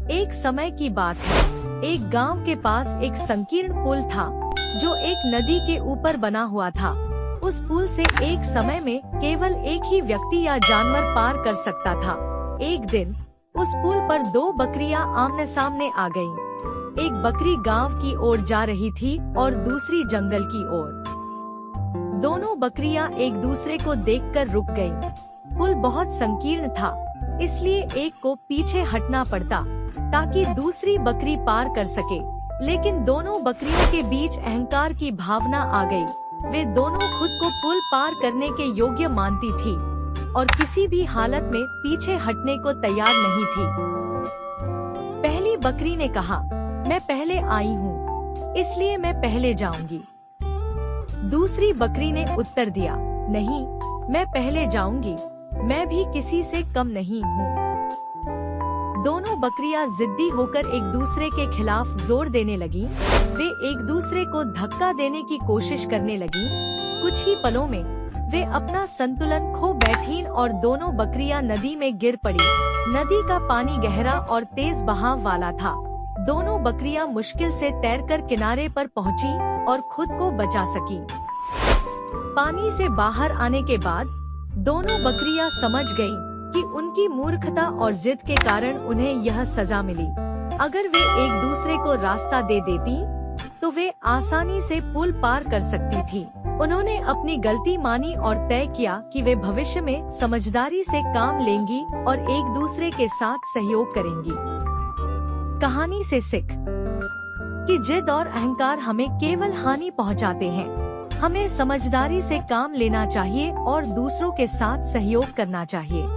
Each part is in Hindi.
एक समय की बात है, एक गांव के पास एक संकीर्ण पुल था जो एक नदी के ऊपर बना हुआ था। उस पुल से एक समय में केवल एक ही व्यक्ति या जानवर पार कर सकता था। एक दिन उस पुल पर दो बकरियां आमने सामने आ गईं। एक बकरी गांव की ओर जा रही थी और दूसरी जंगल की ओर। दोनों बकरियां एक दूसरे को देखकर रुक गईं। पुल बहुत संकीर्ण था, इसलिए एक को पीछे हटना पड़ता ताकि दूसरी बकरी पार कर सके। लेकिन दोनों बकरियों के बीच अहंकार की भावना आ गई। वे दोनों खुद को पुल पार करने के योग्य मानती थी और किसी भी हालत में पीछे हटने को तैयार नहीं थी। पहली बकरी ने कहा, मैं पहले आई हूँ, इसलिए मैं पहले जाऊंगी। दूसरी बकरी ने उत्तर दिया, नहीं, मैं पहले जाऊंगी, मैं भी किसी से कम नहीं हूँ। दोनों बकरियां जिद्दी होकर एक दूसरे के खिलाफ जोर देने लगी। वे एक दूसरे को धक्का देने की कोशिश करने लगी। कुछ ही पलों में वे अपना संतुलन खो बैठीं और दोनों बकरियां नदी में गिर पड़ी। नदी का पानी गहरा और तेज बहाव वाला था। दोनों बकरियां मुश्किल से तैरकर किनारे पर पहुंची और खुद को बचा सकी। पानी से बाहर आने के बाद दोनों बकरियां समझ गईं कि उनकी मूर्खता और जिद के कारण उन्हें यह सजा मिली। अगर वे एक दूसरे को रास्ता दे देती तो वे आसानी से पुल पार कर सकती थी। उन्होंने अपनी गलती मानी और तय किया कि वे भविष्य में समझदारी से काम लेंगी और एक दूसरे के साथ सहयोग करेंगी। कहानी से सीख कि जिद और अहंकार हमें केवल हानि पहुंचाते हैं। हमें समझदारी से काम लेना चाहिए और दूसरों के साथ सहयोग करना चाहिए।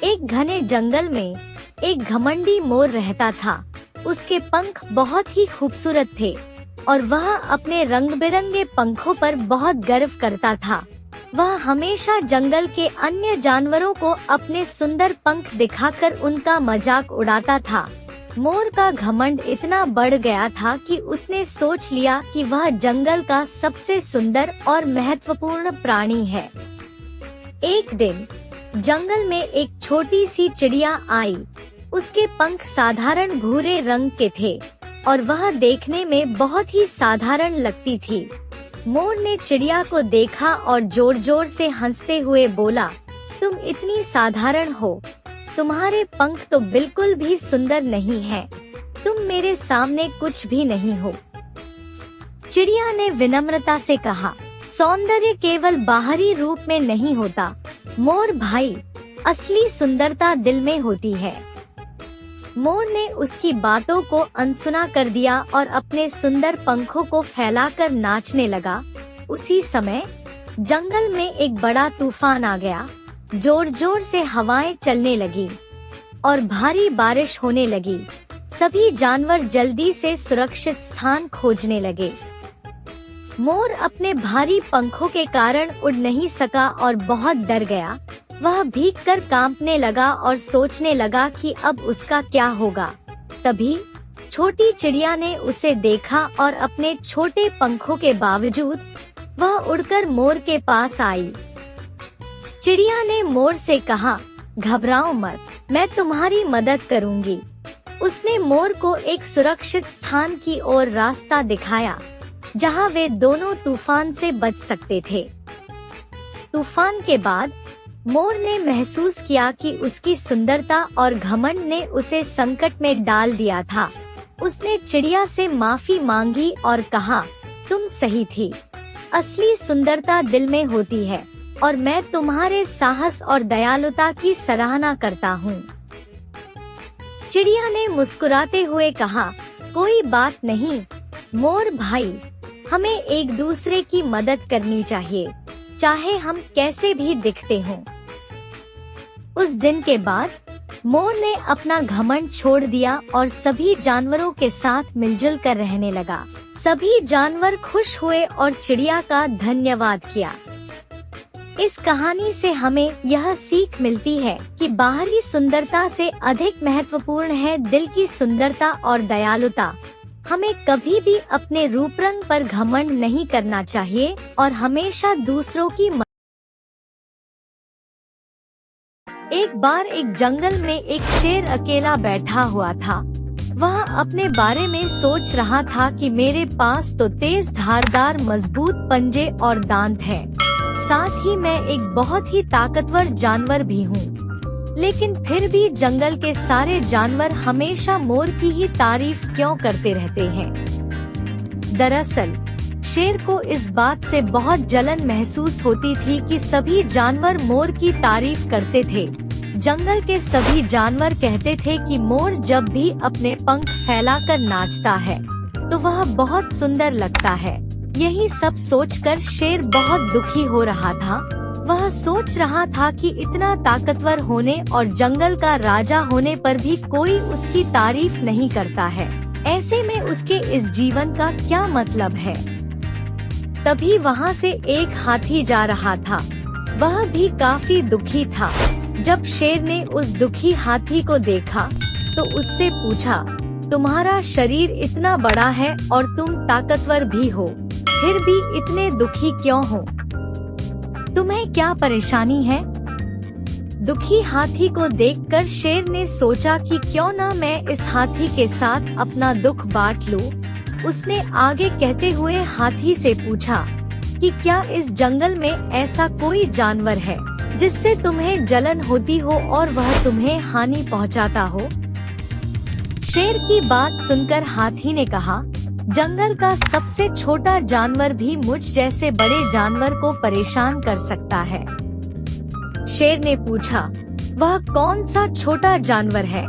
एक घने जंगल में एक घमंडी मोर रहता था। उसके पंख बहुत ही खूबसूरत थे और वह अपने रंग बिरंगे पंखों पर बहुत गर्व करता था। वह हमेशा जंगल के अन्य जानवरों को अपने सुंदर पंख दिखाकर उनका मजाक उड़ाता था। मोर का घमंड इतना बढ़ गया था कि उसने सोच लिया कि वह जंगल का सबसे सुंदर और महत्वपूर्ण प्राणी है। एक दिन जंगल में एक छोटी सी चिड़िया आई। उसके पंख साधारण भूरे रंग के थे और वह देखने में बहुत ही साधारण लगती थी। मोर ने चिड़िया को देखा और जोर जोर से हंसते हुए बोला, तुम इतनी साधारण हो, तुम्हारे पंख तो बिल्कुल भी सुंदर नहीं हैं। तुम मेरे सामने कुछ भी नहीं हो। चिड़िया ने विनम्रता से कहा, सौंदर्य केवल बाहरी रूप में नहीं होता मोर भाई, असली सुंदरता दिल में होती है। मोर ने उसकी बातों को अनसुना कर दिया और अपने सुंदर पंखों को फैलाकर नाचने लगा। उसी समय जंगल में एक बड़ा तूफान आ गया। जोर जोर से हवाएं चलने लगी और भारी बारिश होने लगी। सभी जानवर जल्दी से सुरक्षित स्थान खोजने लगे। मोर अपने भारी पंखों के कारण उड़ नहीं सका और बहुत डर गया। वह भीगकर कांपने लगा और सोचने लगा कि अब उसका क्या होगा। तभी छोटी चिड़िया ने उसे देखा और अपने छोटे पंखों के बावजूद वह उड़कर मोर के पास आई। चिड़िया ने मोर से कहा, घबराओ मत, मैं तुम्हारी मदद करूंगी। उसने मोर को एक सुरक्षित स्थान की ओर रास्ता दिखाया जहां वे दोनों तूफान से बच सकते थे। तूफान के बाद मोर ने महसूस किया कि उसकी सुंदरता और घमंड ने उसे संकट में डाल दिया था। उसने चिड़िया से माफी मांगी और कहा, तुम सही थी, असली सुंदरता दिल में होती है और मैं तुम्हारे साहस और दयालुता की सराहना करता हूँ। चिड़िया ने मुस्कुराते हुए कहा, कोई बात नहीं मोर भाई, हमें एक दूसरे की मदद करनी चाहिए, चाहे हम कैसे भी दिखते हों। उस दिन के बाद मोर ने अपना घमंड छोड़ दिया और सभी जानवरों के साथ मिलजुल कर रहने लगा। सभी जानवर खुश हुए और चिड़िया का धन्यवाद किया। इस कहानी से हमें यह सीख मिलती है कि बाहरी सुंदरता से अधिक महत्वपूर्ण है दिल की सुंदरता और दयालुता। हमें कभी भी अपने रूप रंग पर घमंड नहीं करना चाहिए और हमेशा दूसरों की एक बार एक जंगल में एक शेर अकेला बैठा हुआ था। वह अपने बारे में सोच रहा था कि मेरे पास तो तेज धारदार मजबूत पंजे और दांत हैं। साथ ही मैं एक बहुत ही ताकतवर जानवर भी हूँ। लेकिन फिर भी जंगल के सारे जानवर हमेशा मोर की ही तारीफ क्यों करते रहते हैं? दरअसल शेर को इस बात से बहुत जलन महसूस होती थी कि सभी जानवर मोर की तारीफ करते थे। जंगल के सभी जानवर कहते थे कि मोर जब भी अपने पंख फैलाकर नाचता है तो वह बहुत सुंदर लगता है। यही सब सोचकर शेर बहुत दुखी हो रहा था। वह सोच रहा था कि इतना ताकतवर होने और जंगल का राजा होने पर भी कोई उसकी तारीफ नहीं करता है। ऐसे में उसके इस जीवन का क्या मतलब है? तभी वहाँ से एक हाथी जा रहा था। वह भी काफी दुखी था। जब शेर ने उस दुखी हाथी को देखा तो उससे पूछा, तुम्हारा शरीर इतना बड़ा है और तुम ताकतवर भी हो, फिर भी इतने दुखी क्यों हो? तुम्हें क्या परेशानी है? दुखी हाथी को देखकर शेर ने सोचा कि क्यों ना मैं इस हाथी के साथ अपना दुख बांट लूं। उसने आगे कहते हुए हाथी से पूछा कि क्या इस जंगल में ऐसा कोई जानवर है जिससे तुम्हें जलन होती हो और वह तुम्हें हानि पहुंचाता हो? शेर की बात सुनकर हाथी ने कहा, जंगल का सबसे छोटा जानवर भी मुझ जैसे बड़े जानवर को परेशान कर सकता है। शेर ने पूछा, वह कौन सा छोटा जानवर है?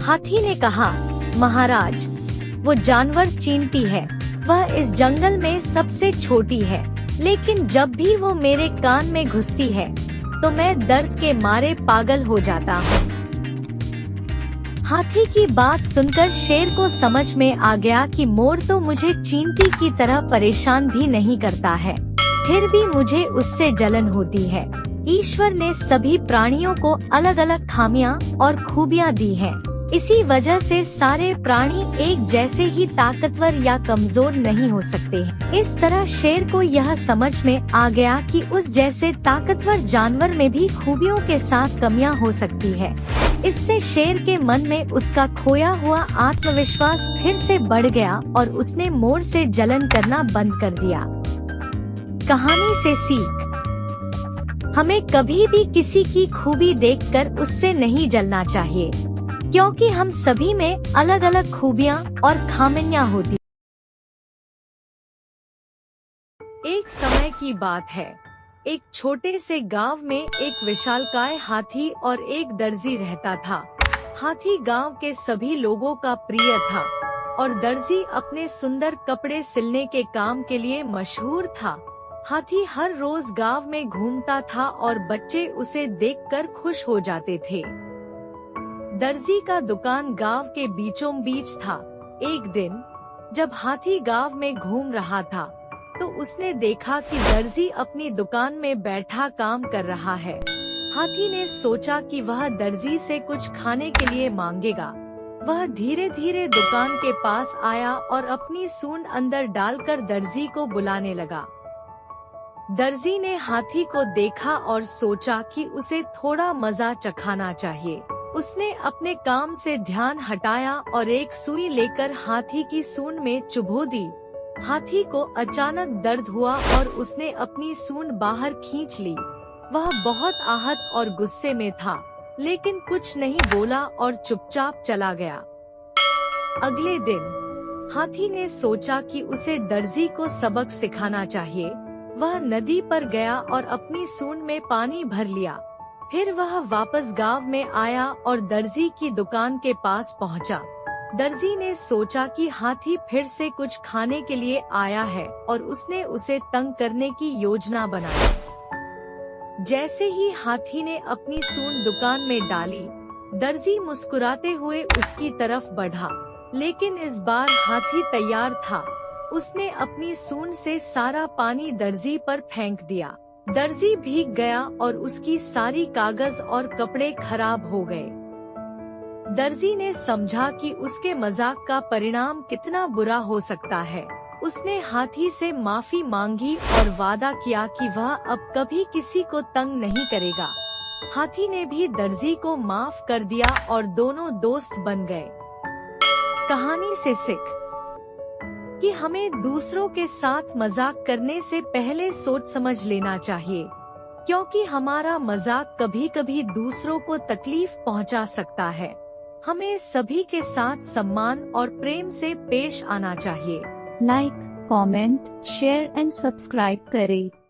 हाथी ने कहा, महाराज, वो जानवर चींटी है। वह इस जंगल में सबसे छोटी है, लेकिन जब भी वो मेरे कान में घुसती है तो मैं दर्द के मारे पागल हो जाता हूँ। हाथी की बात सुनकर शेर को समझ में आ गया कि मोर तो मुझे चींटी की तरह परेशान भी नहीं करता है, फिर भी मुझे उससे जलन होती है। ईश्वर ने सभी प्राणियों को अलग अलग खामियां और खूबियां दी हैं। इसी वजह से सारे प्राणी एक जैसे ही ताकतवर या कमजोर नहीं हो सकते हैं। इस तरह शेर को यह समझ में आ गया कि उस जैसे ताकतवर जानवर में भी खूबियों के साथ कमियां हो सकती है। इससे शेर के मन में उसका खोया हुआ आत्मविश्वास फिर से बढ़ गया और उसने मोर से जलन करना बंद कर दिया। कहानी से सीख, हमें कभी भी किसी की खूबी देखकर उससे नहीं जलना चाहिए, क्योंकि हम सभी में अलग अलग खूबियां और खामियां होती। एक समय की बात है, एक छोटे से गांव में एक विशालकाय हाथी और एक दर्जी रहता था। हाथी गांव के सभी लोगों का प्रिय था और दर्जी अपने सुंदर कपड़े सिलने के काम के लिए मशहूर था। हाथी हर रोज गांव में घूमता था और बच्चे उसे देखकर खुश हो जाते थे। दर्जी का दुकान गांव के बीचों बीच था। एक दिन जब हाथी गांव में घूम रहा था तो उसने देखा कि दर्जी अपनी दुकान में बैठा काम कर रहा है। हाथी ने सोचा कि वह दर्जी से कुछ खाने के लिए मांगेगा। वह धीरे धीरे दुकान के पास आया और अपनी सूंड अंदर डालकर दर्जी को बुलाने लगा। दर्जी ने हाथी को देखा और सोचा कि उसे थोड़ा मजा चखाना चाहिए। उसने अपने काम से ध्यान हटाया और एक सुई लेकर हाथी की सूंड में चुभो दी। हाथी को अचानक दर्द हुआ और उसने अपनी सूंड बाहर खींच ली। वह बहुत आहत और गुस्से में था, लेकिन कुछ नहीं बोला और चुपचाप चला गया। अगले दिन हाथी ने सोचा कि उसे दर्जी को सबक सिखाना चाहिए। वह नदी पर गया और अपनी सूंड में पानी भर लिया। फिर वह वापस गांव में आया और दर्जी की दुकान के पास पहुंचा। दर्जी ने सोचा कि हाथी फिर से कुछ खाने के लिए आया है और उसने उसे तंग करने की योजना बनाई। जैसे ही हाथी ने अपनी सूंड दुकान में डाली, दर्जी मुस्कुराते हुए उसकी तरफ बढ़ा, लेकिन इस बार हाथी तैयार था। उसने अपनी सूंड से सारा पानी दर्जी पर फेंक दिया। दर्जी भीग गया और उसकी सारी कागज और कपड़े खराब हो गए। दर्जी ने समझा कि उसके मजाक का परिणाम कितना बुरा हो सकता है। उसने हाथी से माफी मांगी और वादा किया कि वह अब कभी किसी को तंग नहीं करेगा। हाथी ने भी दर्जी को माफ कर दिया और दोनों दोस्त बन गए। कहानी से सीख कि हमें दूसरों के साथ मजाक करने से पहले सोच समझ लेना चाहिए, क्योंकि हमारा मजाक कभी कभी दूसरों को तकलीफ पहुंचा सकता है। हमें सभी के साथ सम्मान और प्रेम से पेश आना चाहिए। Like, comment, share and subscribe करें।